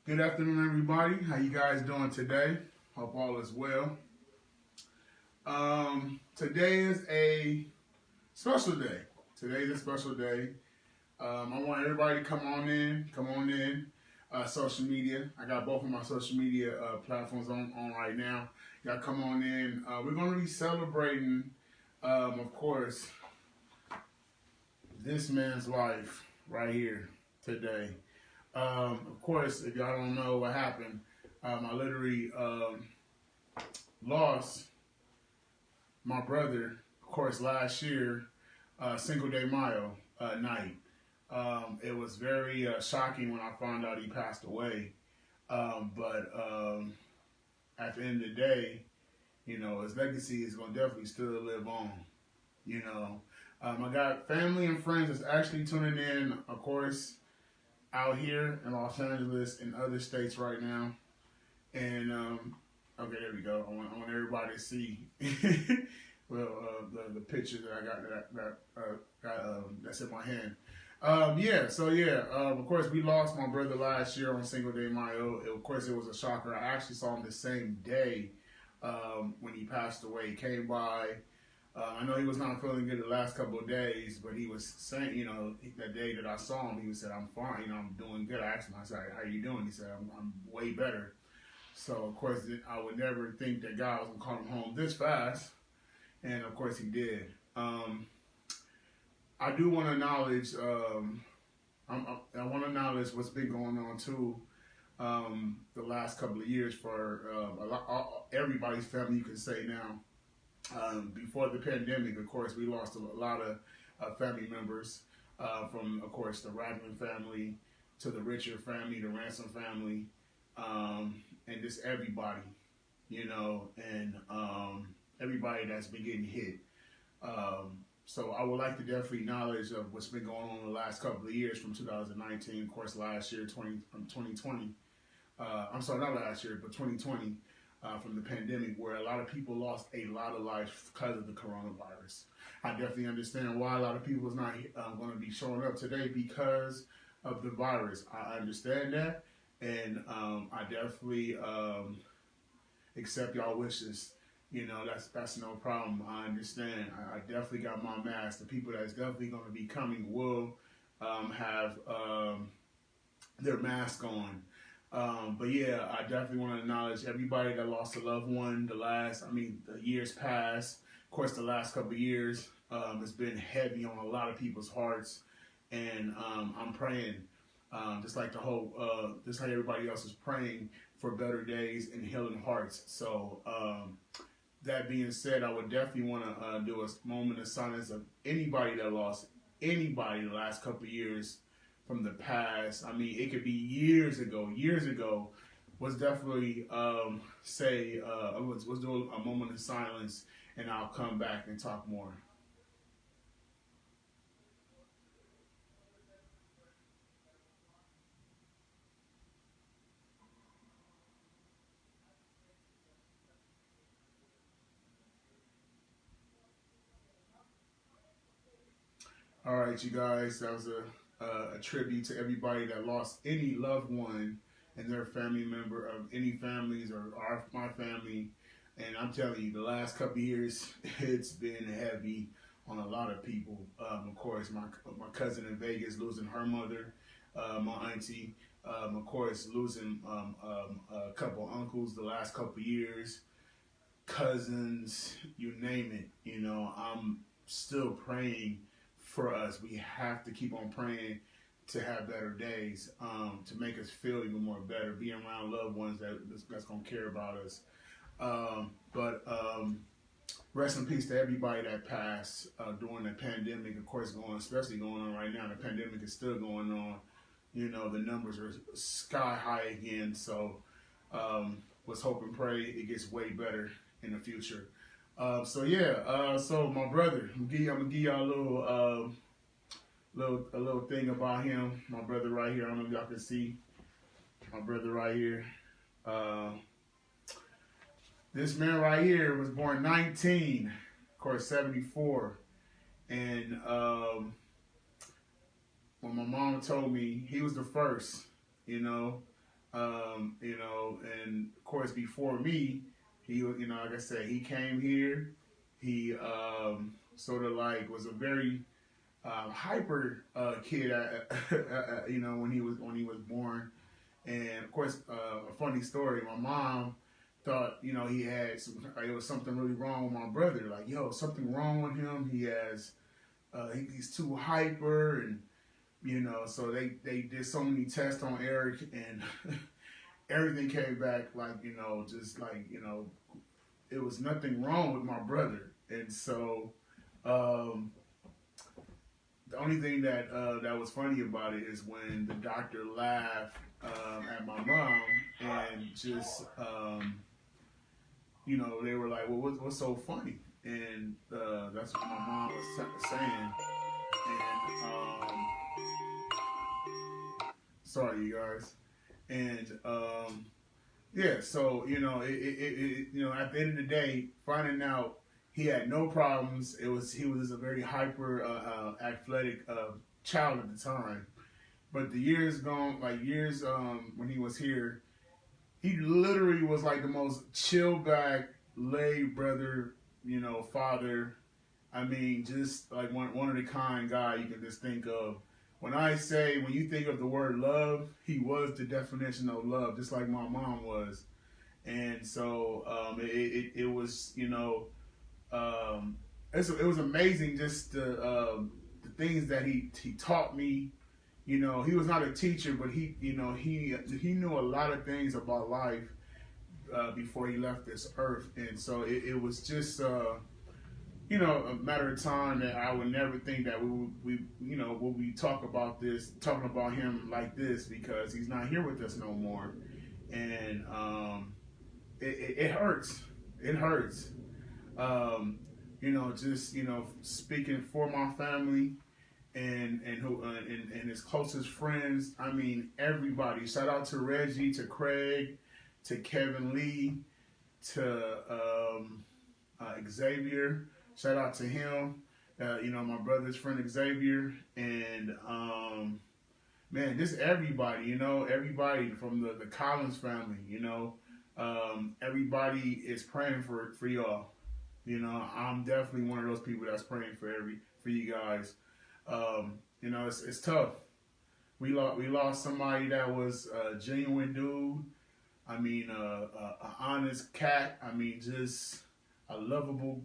Good afternoon, everybody. How you guys doing today? Hope all is well. Today is a special day. Today's a special day. I want everybody to come on in. Social media. I got both of my social media platforms on right now. Y'all come on in. We're going to be celebrating, of course, this man's life right here today. Of course, if y'all don't know what happened, I literally lost my brother, of course, last year, Cinco de Mayo night. It was very shocking when I found out he passed away. But at the end of the day, his legacy is going to definitely still live on. You know, I got family and friends that's actually tuning in, of course, out here in Los Angeles and other states right now. And okay, there we go. I want everybody to see well the picture that I got that's in my hand. Of course we lost my brother last year on Cinco de Mayo. Of course it was a shocker. I actually saw him the same day when he passed away. He came by. I know he was not feeling good the last couple of days, but he was saying, that day that I saw him, he said, "I'm fine. I'm doing good." I asked him, I said, "How you doing?" He said, I'm way better." So, of course, I would never think that God was going to call him home this fast. And, of course, he did. I do want to acknowledge, I want to acknowledge what's been going on, too, the last couple of years for everybody's family, you can say now. Before the pandemic, of course, we lost a lot of family members from, of course, the Ragland family to the Richard family, the Ransom family, and just everybody, and everybody that's been getting hit. So I would like to definitely acknowledge of what's been going on in the last couple of years from 2019, of course, last year, from 2020. I'm sorry, not last year, but 2020. From the pandemic, where a lot of people lost a lot of life because of the coronavirus. I definitely understand why a lot of people is not going to be showing up today because of the virus. I understand that, and I definitely accept y'all wishes. That's no problem. I understand. I definitely got my mask. The people that's definitely going to be coming will have their mask on. But yeah, I definitely want to acknowledge everybody that lost a loved one. The years past. Of course, the last couple of years has been heavy on a lot of people's hearts, and I'm praying, just like just like everybody else is praying for better days and healing hearts. So that being said, I would definitely want to do a moment of silence of anybody that lost anybody the last couple of years from the past. It could be years ago. Years ago was definitely was doing a moment of silence, and I'll come back and talk more. All right, you guys, that was a tribute to everybody that lost any loved one and their family member of any families or my family. And I'm telling you, the last couple of years, it's been heavy on a lot of people. Of course, my cousin in Vegas losing her mother, my auntie, of course, losing a couple uncles the last couple of years, cousins, you name it. I'm still praying for us. We have to keep on praying to have better days, to make us feel even more better, being around loved ones that's gonna care about us. But rest in peace to everybody that passed during the pandemic. Of course, especially going on right now. The pandemic is still going on. The numbers are sky high again. So let's hope and pray it gets way better in the future. So my brother, I'm gonna give y'all a little thing about him. My brother right here. I don't know if y'all can see my brother right here. Uh, this man right here was born 19, of course 74, and when my mom told me he was the first, you know, You know, and of course before me, he, you know, like I said, he came here. He sort of like was a very hyper kid, you know, when he was born. And of course, a funny story. My mom thought, you know, it was something really wrong with my brother. Like, yo, something wrong with him. He's too hyper, and you know, so they did so many tests on Eric, and everything came back like, you know, just like, you know, it was nothing wrong with my brother. And so um, the only thing that was funny about it is when the doctor laughed at my mom and just you know, they were like, "Well, what's so funny?" And that's what my mom was saying. And sorry, you guys. And yeah, so you know, you know, at the end of the day, finding out he had no problems. He was a very hyper athletic child at the time. But the years gone, like years when he was here, he literally was like the most chill back, laid brother, you know, father. I mean, just like one of the kind guy you can just think of. When you think of the word love, he was the definition of love, just like my mom was. And so it was, you know, it was amazing just the things that he taught me. You know, he was not a teacher, but he knew a lot of things about life before he left this earth, and so it was just you know, a matter of time that I would never think that you know, when we talking about him like this, because he's not here with us no more, and it hurts. It hurts. You know, just, you know, speaking for my family and his closest friends. I mean, everybody. Shout out to Reggie, to Craig, to Kevin Lee, to Xavier. Shout out to him. You know, my brother's friend Xavier, and man, just everybody. You know, everybody from the Collins family. You know, everybody is praying for y'all. You know, I'm definitely one of those people that's praying for you guys. You know, it's tough. We lost somebody that was a genuine dude. I mean, a honest cat. I mean, just a lovable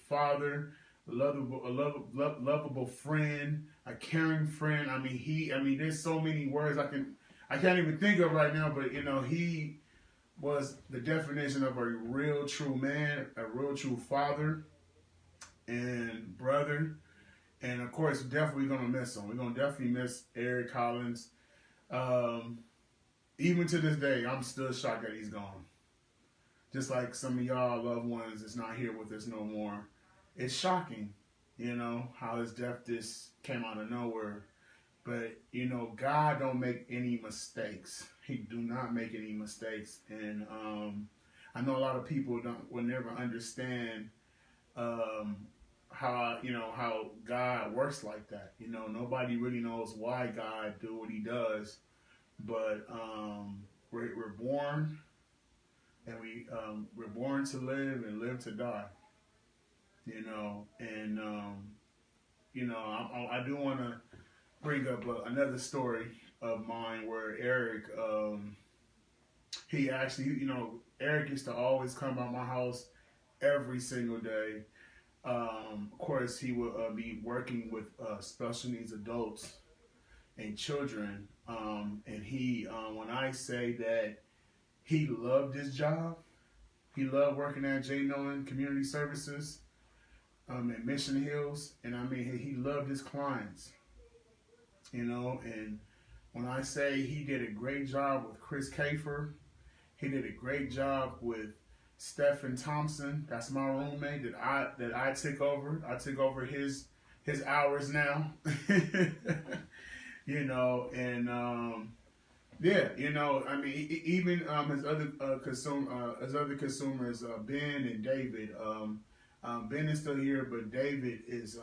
father, lovable friend, a caring friend. I mean, there's so many words I can't even think of right now. But you know, he was the definition of a real true man, a real true father and brother. And of course, definitely gonna miss him. We're gonna definitely miss Eric Collins. Um, Even to this day, I'm still shocked that he's gone. Just like some of y'all loved ones is not here with us no more. It's shocking, you know, how his death just came out of nowhere. But you know, God don't make any mistakes. He do not make any mistakes, and I know a lot of people will never understand um, how God works like that. You know, nobody really knows why God do what He does, but we're born, and we're born to live and live to die. You know, and you know, I do want to bring up another story of mine where Eric, he actually, you know, Eric used to always come by my house every single day. Of course, he would be working with special needs adults and children. And when I say that he loved his job, he loved working at J. Nolan Community Services in Mission Hills. And I mean, he loved his clients, you know. And when I say he did a great job with Chris Kafer, he did a great job with Stephen Thompson. That's my roommate that I took over. I took over his hours now. You know, and yeah, you know, I mean, even his other consumers, Ben and David. Ben is still here, but David is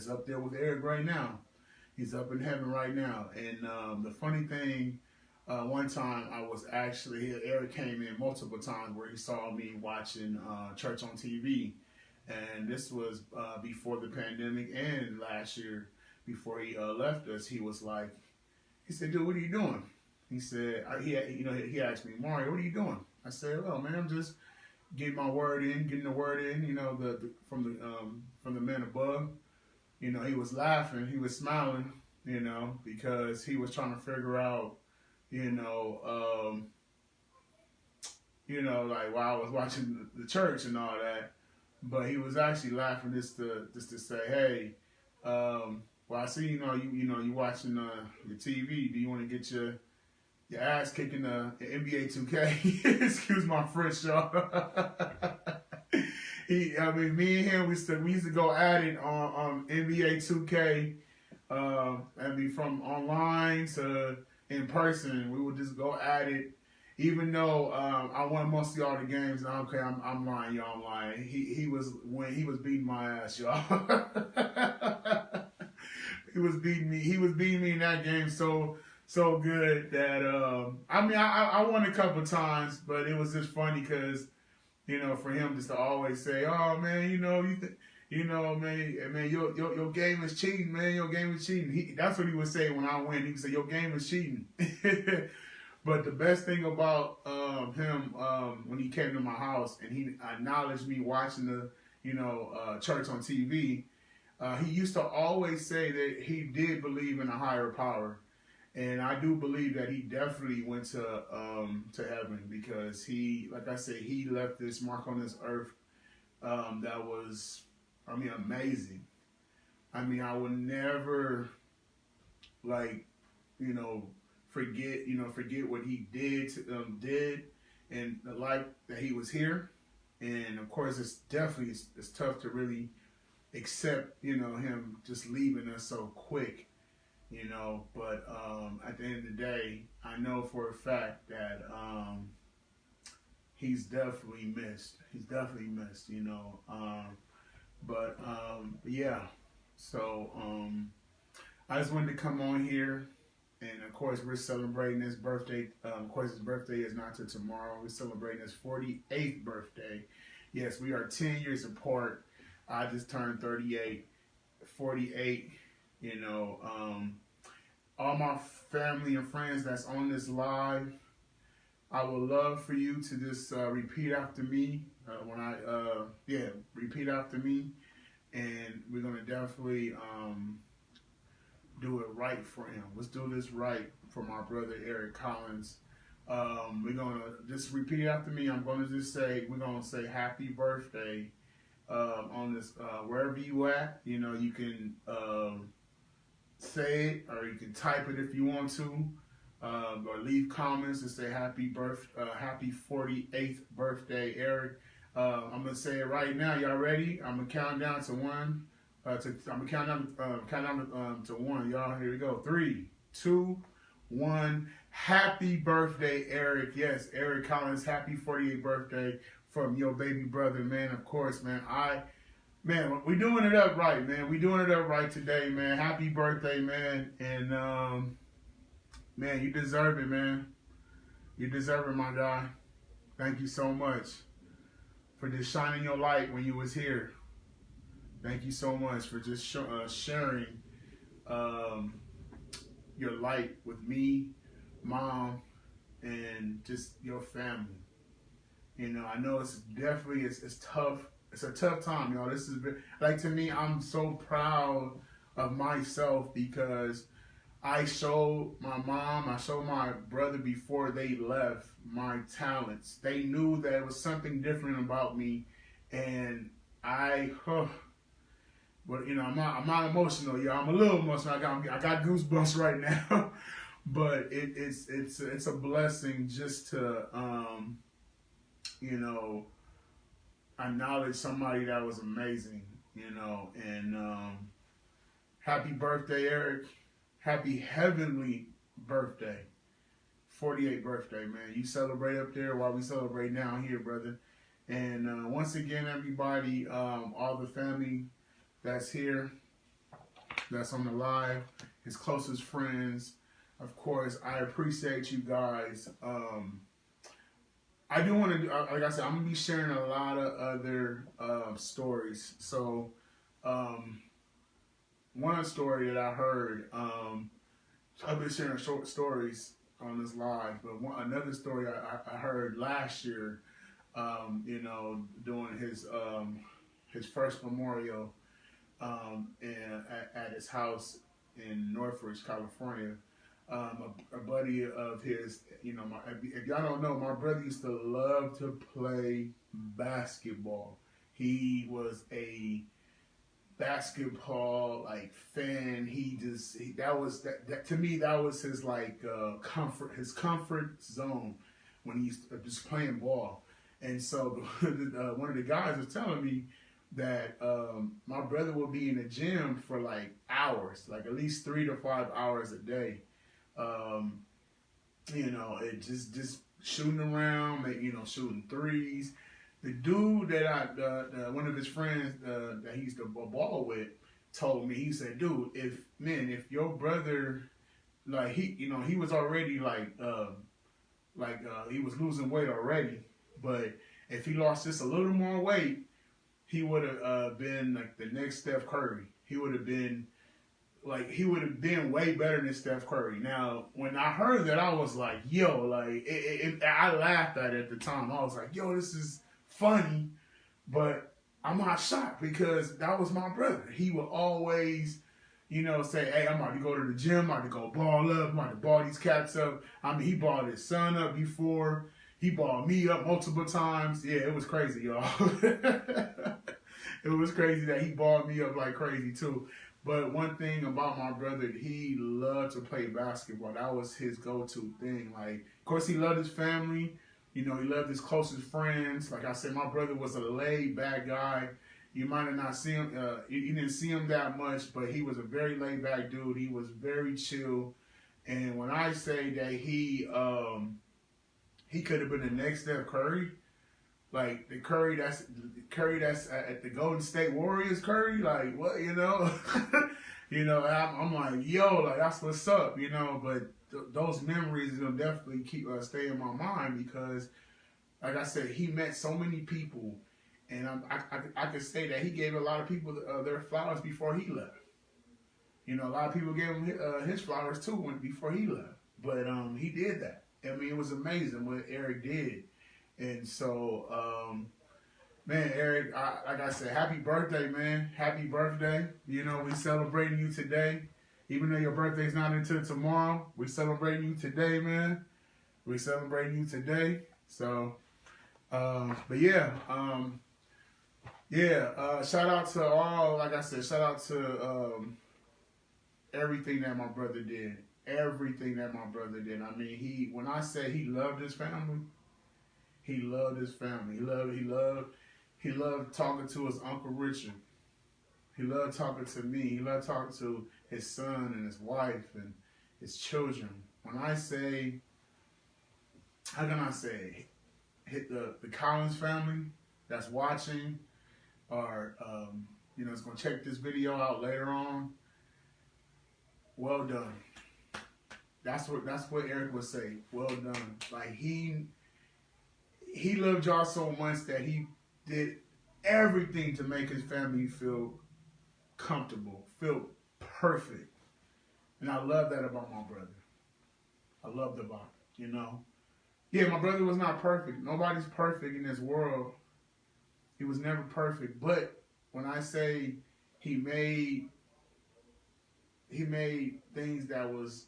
up there with Eric right now. He's up in heaven right now. And the funny thing One time I was actually, Eric came in multiple times where he saw me watching church on TV. And this was before the pandemic and last year before he left us. He was like, he said, dude, what are you doing? He said, he asked me, Mario, what are you doing? I said, well, man, I'm just getting my word in, getting the word in, from the man above. He was laughing, he was smiling, because he was trying to figure out, like while I was watching the church and all that. But he was actually laughing just to say, hey, well, I see you watching your TV. Do you want to get your ass kicking the NBA 2K? Excuse my French, y'all. Me and him, we used to go at it on NBA 2K. From online to in person, we would just go at it. Even though I won mostly all the games, and okay, I'm lying, y'all. I'm lying. He was beating my ass, y'all. He was beating me. He was beating me in that game so good that I won a couple times, but it was just funny because for him just to always say, oh man, man, your game is cheating, man. Your game is cheating. That's what he would say when I win. He would say, your game is cheating. But the best thing about him when he came to my house and he acknowledged me watching the church on TV, he used to always say that he did believe in a higher power, and I do believe that he definitely went to heaven because he, like I said, he left this mark on this earth that was, amazing. I would never forget what he did and the life that he was here. And of course, it's tough to really accept, him just leaving us so quick, But at the end of the day, I know for a fact that he's definitely missed. He's definitely missed, Yeah. So I just wanted to come on here. And of course, we're celebrating his birthday. Of course, his birthday is not till tomorrow. We're celebrating his 48th birthday. Yes, we are 10 years apart. I just turned 38. 48, all my family and friends that's on this live, I would love for you to just repeat after me. Repeat after me. And we're going to definitely do it right for him. Let's do this right for my brother Eric Collins. We're going to just repeat after me. I'm going to just say, we're going to say happy birthday on this, wherever you at. You can say it or you can type it if you want to, or leave comments and say happy 48th birthday, Eric. I'm going to say it right now. Y'all ready? I'm going to count down to one. I'm gonna count down to one, y'all. Here we go. 3, 2, 1. Happy birthday, Eric. Yes, Eric Collins. Happy 48th birthday from your baby brother, man. Of course, man. We doing it up right, man. We doing it up right today, man. Happy birthday, man. And man, you deserve it, man. You deserve it, my guy. Thank you so much for just shining your light when you was here. Thank you so much for just sharing your light with me, Mom, and just your family. I know it's definitely it's tough. It's a tough time, y'all. This is to me. I'm so proud of myself because I showed my mom, I showed my brother before they left my talents. They knew that it was something different about me, and But I'm not emotional, y'all. I'm a little emotional. I got goosebumps right now. But it's a blessing just to acknowledge somebody that was amazing, and happy birthday, Eric. Happy heavenly birthday. 48th birthday, man. You celebrate up there while we celebrate down here, brother. And once again, everybody, all the family that's here, that's on the live, his closest friends, of course, I appreciate you guys. I do want to do, like I said, I'm gonna be sharing a lot of other stories. So, um, one story that I heard, I've been sharing short stories on this live, but another story I heard last year, doing his first memorial, at his house in Northridge, California. A buddy of his, if y'all don't know, my brother used to love to play basketball. He was a basketball like fan. That to me, that was his his comfort zone when he's just playing ball. And so one of the guys was telling me that my brother will be in the gym for like hours, like at least 3 to 5 hours a day. Um, it just shooting around, shooting threes. The dude that one of his friends that he used to ball with told me, he said, dude, if your brother, like he was already he was losing weight already, but if he lost just a little more weight, he would have been like the next Steph Curry. He would have been way better than Steph Curry. Now, when I heard that, I was like, yo, I laughed at it at the time. I was like, yo, this is funny, but I'm not shocked because that was my brother. He would always, say, hey, I'm about to go to the gym, I'm about to go ball up, I'm about to ball these cats up. I mean, he balled his son up before. He balled me up multiple times. Yeah, it was crazy, y'all. It was crazy that he balled me up like crazy, too. But one thing about my brother, he loved to play basketball. That was his go-to thing. Like, of course, he loved his family. He loved his closest friends. Like I said, my brother was a laid-back guy. You might have not seen him. You didn't see him that much, but he was a very laid-back dude. He was very chill. And when I say that he could have been the next Steph Curry, like the Curry that's at the Golden State Warriors Curry, like what, I'm like, yo, like that's what's up, but those memories will definitely stay in my mind because, like I said, he met so many people, and I could say that he gave a lot of people their flowers before he left. A lot of people gave him his flowers too before he left, but he did that. I mean, it was amazing what Eric did. And so, man, Eric, like I said, happy birthday, man. Happy birthday. We celebrating you today. Even though your birthday's not until tomorrow, we celebrating you today, man. We celebrating you today. So, but yeah, shout out to all, like I said, shout out to everything that my brother did. Everything that my brother did. I mean, when I say he loved his family, he loved his family. He loved talking to his Uncle Richard. He loved talking to me. He loved talking to his son and his wife and his children. When I say, how can I say, hit the Collins family that's watching or, is going to check this video out later on, well done. That's what Eric would say. Well done. Like he loved y'all so much that he did everything to make his family feel comfortable, feel perfect. And I love that about my brother. I loved about it, Yeah, my brother was not perfect. Nobody's perfect in this world. He was never perfect. But when I say he made things that was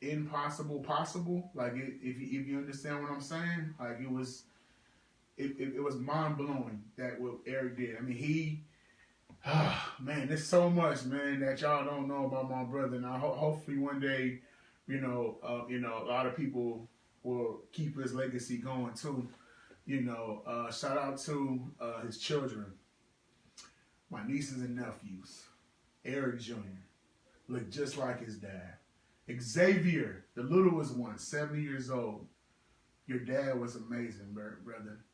impossible possible, like if you understand what I'm saying, like it was mind blowing that what Eric did. I mean, man, there's so much, man, that y'all don't know about my brother. Now, hopefully one day, a lot of people will keep his legacy going too. Shout out to his children, my nieces and nephews. Eric Jr. looked just like his dad. Xavier, the littlest one, 70 years old. Your dad was amazing, brother.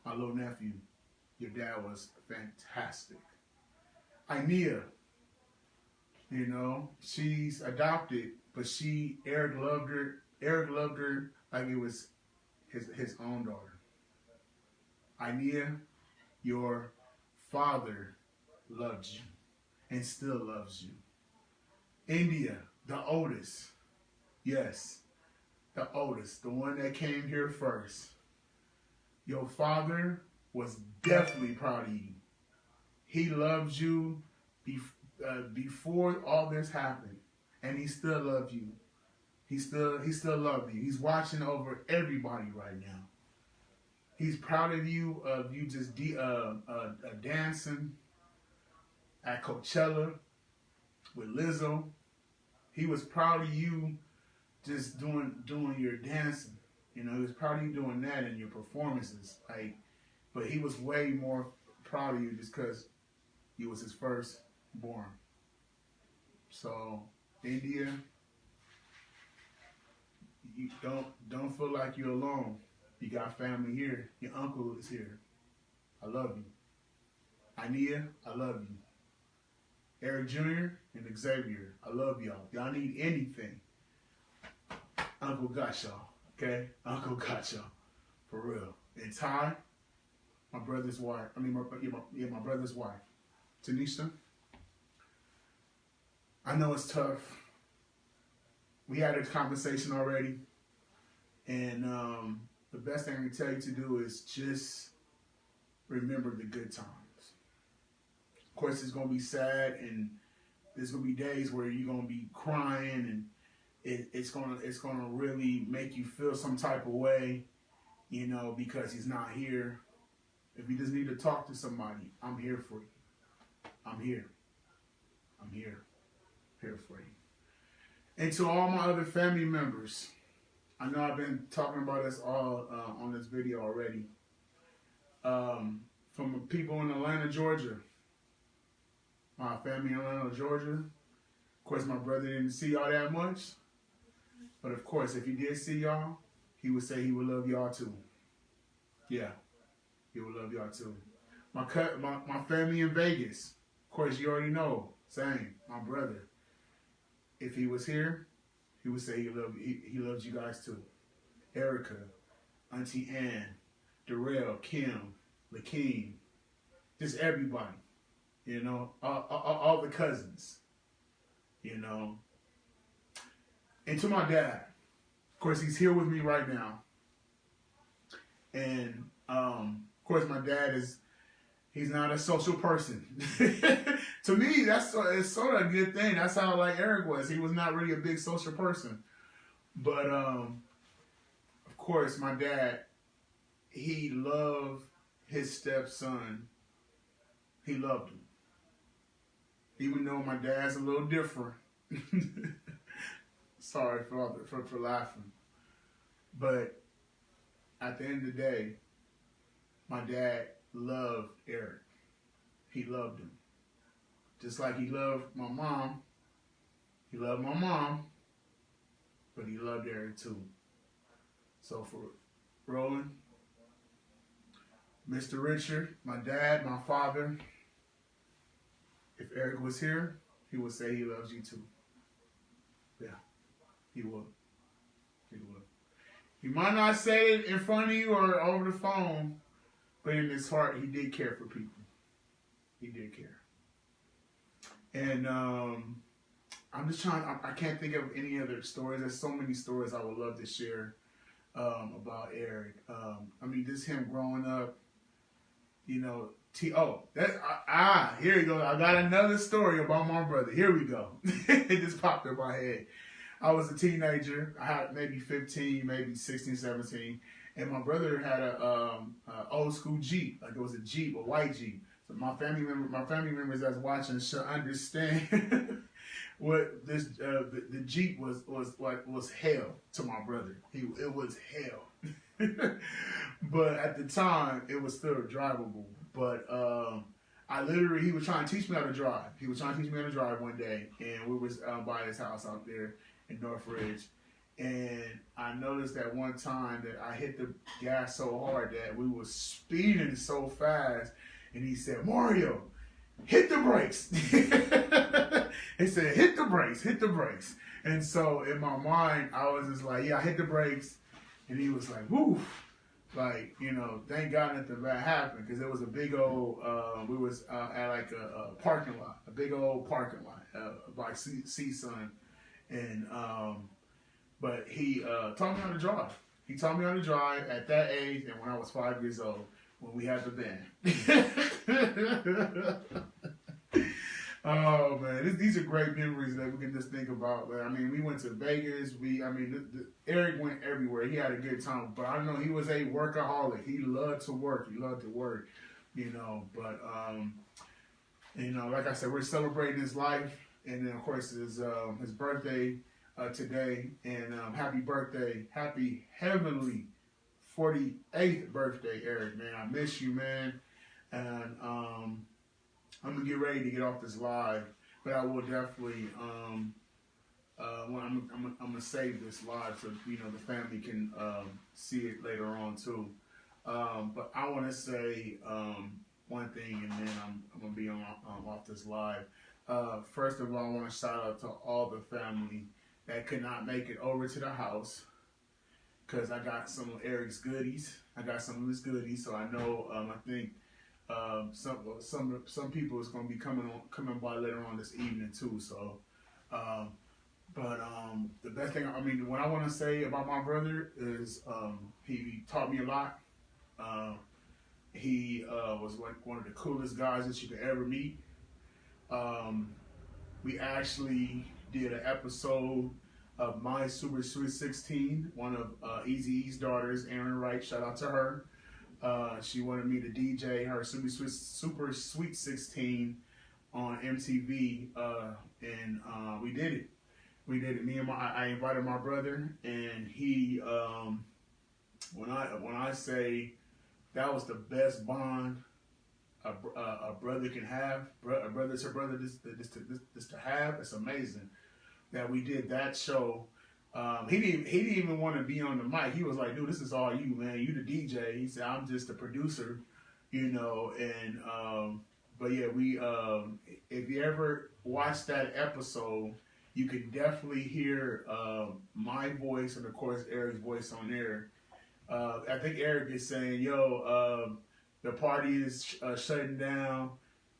My little nephew, your dad was fantastic. Ainea, You know, she's adopted, but Eric loved her. Eric loved her like it was his own daughter. Inea, your father loved you and still loves you. India, the oldest. Yes, the oldest, the one that came here first. Your father was definitely proud of you. He loved you before all this happened, and he still loved you. He still loved you. He's watching over everybody right now. He's proud of you just dancing at Coachella with Lizzo. He was proud of you just doing your dancing. You know, he was proud of you doing that and your performances. Like, but he was way more proud of you just because you was his first born. So, India, you don't feel like you're alone. You got family here. Your uncle is here. I love you. Inea, I love you. Eric Jr. and Xavier, I love y'all. Y'all need anything, Uncle got y'all. Okay, Uncle got y'all for real. And Ty, my brother's wife. I mean, my brother's wife, Tanisha. I know it's tough. We had a conversation already, and the best thing I can tell you to do is just remember the good times. Of course, it's gonna be sad, and there's gonna be days where you're gonna be crying, and it's gonna really make you feel some type of way, you know, because he's not here. If you just need to talk to somebody, I'm here for you. I'm here. I'm here for you. And to all my other family members, I know I've been talking about this all on this video already. From people in Atlanta, Georgia, my family in Atlanta, Georgia. Of course, my brother didn't see y'all that much. But of course, if he did see y'all, he would say he would love y'all too. Yeah, he would love y'all too. My family in Vegas, of course, you already know, same, my brother. If he was here, he would say he loves you guys too. Erica, Auntie Ann, Darrell, Kim, Lakeem, just everybody, you know, all the cousins, you know. And to my dad, of course, he's here with me right now. And of course, my dad he's not a social person. To me, it's sort of a good thing. That's how like Eric was. He was not really a big social person. But of course, my dad, he loved his stepson. He loved him. Even though my dad's a little different. Sorry for laughing. But at the end of the day, my dad loved Eric. He loved him. Just like he loved my mom. He loved my mom, but he loved Eric too. So for Roland, Mr. Richard, my dad, my father, if Eric was here, he would say he loves you too. Yeah, he would. He would. He might not say it in front of you or over the phone, but in his heart, he did care for people. He did care. And I'm just trying, I can't think of any other stories. There's so many stories I would love to share about Eric. I mean, just him growing up, you know, here we go. I got another story about my brother. Here we go. It just popped in my head. I was a teenager. I had maybe 15, maybe 16, 17. And my brother had a old school Jeep. Like it was a Jeep, a white Jeep. So my family members that's watching should understand what this the Jeep was hell to my brother. It was hell. But at the time, it was still drivable. But he was trying to teach me how to drive. He was trying to teach me how to drive one day, and we was by his house out there in Northridge. And I noticed that one time that I hit the gas so hard that we were speeding so fast. And he said, "Mario, hit the brakes." He said, hit the brakes, hit the brakes. And so in my mind, I was just like, yeah, I hit the brakes. And he was like, woof. Like, you know, thank God nothing bad happened, because it was a big old, we was at like a parking lot, a big old parking lot by CSUN. And, but he taught me how to drive. He taught me how to drive at that age and when I was 5 years old, when we had the band. Oh man, these are great memories that we can just think about. But I mean, we went to Vegas. Eric went everywhere. He had a good time. But I know he was a workaholic. He loved to work. He loved to work. You know, but you know, like I said, we're celebrating his life, and then of course his birthday today. And happy birthday, happy heavenly 48th birthday, Eric. Man, I miss you, man. And I'm gonna get ready to get off this live, but I will definitely I'm gonna save this live so you know the family can see it later on too. But I want to say one thing, and then I'm gonna be on off this live. First of all, I want to shout out to all the family that could not make it over to the house, because I got some of Eric's goodies. I got some of his goodies, so I know I think. Some people is going to be coming by later on this evening too. So, the best thing, I mean, what I want to say about my brother is he taught me a lot. He was like one of the coolest guys that you could ever meet. We actually did an episode of My Super Sweet 16, one of Eazy-E's daughters, Aaron Wright. Shout out to her. She wanted me to DJ her Super Sweet 16 on MTV, and we did it. We did it. I invited my brother, and he. When I say that was the best bond a brother can have, a brother to brother, just to have, it's amazing that we did that show. He didn't even want to be on the mic. He was like, dude, this is all you, man. You the DJ. He said, I'm just the producer, you know. And but yeah, we if you ever watch that episode, you can definitely hear my voice and of course Eric's voice on there. I think Eric is saying, yo, the party is shutting down.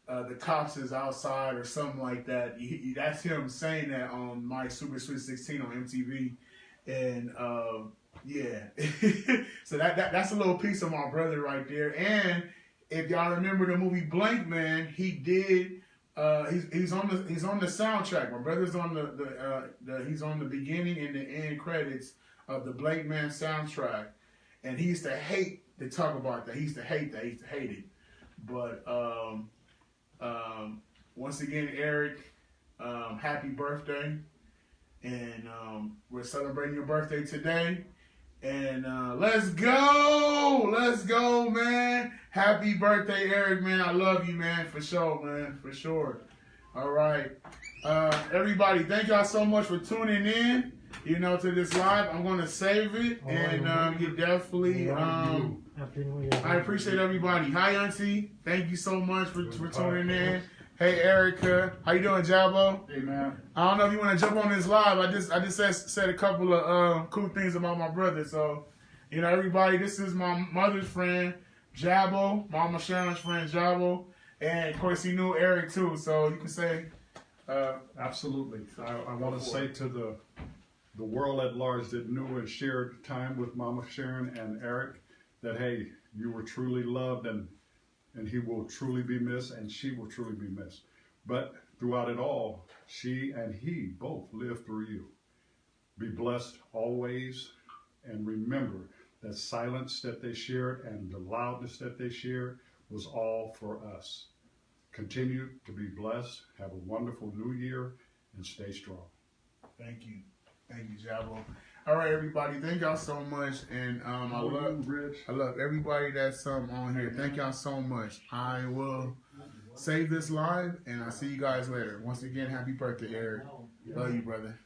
The cops is outside or something like that. That's him saying that on My Super Sweet 16 on MTV. And yeah, so that's a little piece of my brother right there. And if y'all remember the movie Blank Man, he did. He's on the soundtrack. My brother's on he's on the beginning and the end credits of the Blank Man soundtrack. And he used to hate to talk about that. He used to hate that. He used to hate it. But once again, Eric, happy birthday. And we're celebrating your birthday today. And let's go, man. Happy birthday, Eric, man. I love you, man, for sure, man, for sure. All right. Everybody, thank y'all so much for tuning in, you know, to this live. I'm going to save it, and you definitely, I appreciate everybody. Hi, Auntie. Thank you so much for tuning in. Hey, Erica. How you doing, Jabo? Hey, man. I don't know if you want to jump on this live. I just said a couple of cool things about my brother. So, you know, everybody, this is my mother's friend, Jabo, Mama Sharon's friend, Jabo. And, of course, he knew Eric, too. So you can say... Absolutely. I want to say to the world at large that knew and shared time with Mama Sharon and Eric that, hey, you were truly loved, and he will truly be missed, and she will truly be missed. But throughout it all, she and he both lived through you. Be blessed always, and remember that silence that they shared and the loudness that they shared was all for us. Continue to be blessed, have a wonderful new year, and stay strong. Thank you. Thank you, Jabo. All right, everybody. Thank y'all so much. And I love everybody that's on here. Thank y'all so much. I will save this live, and I'll see you guys later. Once again, happy birthday, Eric. Love you, brother.